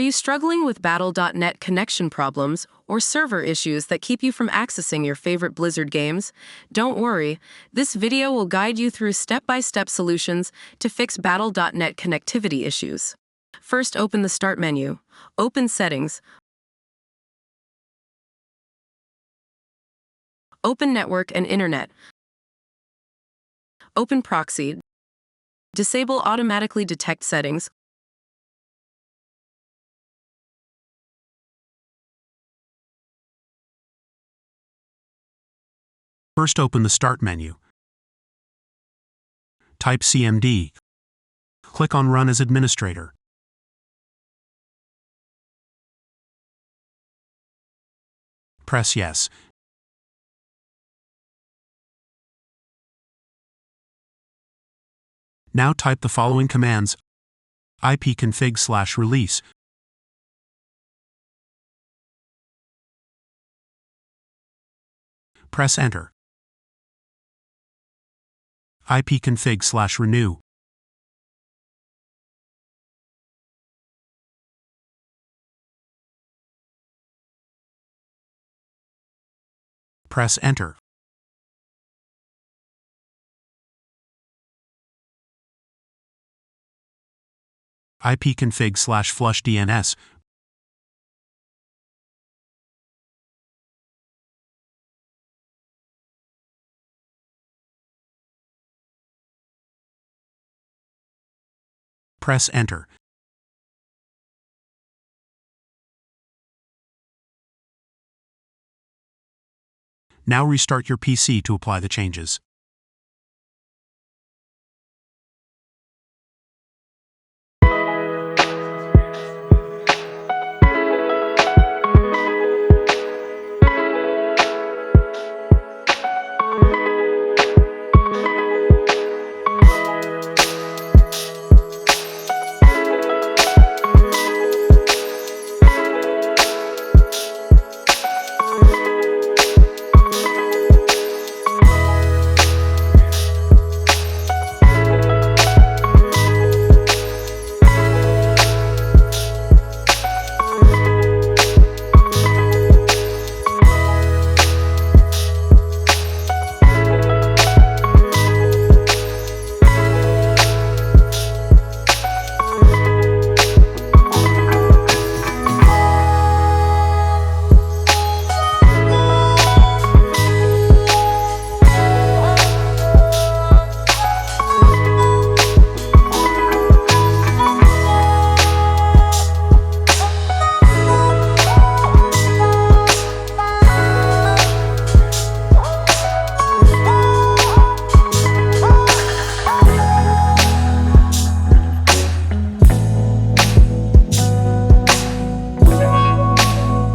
you struggling with Battle.net connection problems or server issues that keep you from accessing your favorite Blizzard games? Don't worry, this video will guide you through step-by-step solutions to fix Battle.net connectivity issues. First, open the Start menu. Open Settings. Open Network and Internet. Open Proxy. Disable Automatically Detect Settings. First, open the Start menu. Type CMD. Click on Run as Administrator. Press Yes. Now type the following commands: ipconfig/release. Press Enter. ipconfig/renew. Press Enter. ipconfig/flushdns. Press Enter. Now restart your PC to apply the changes.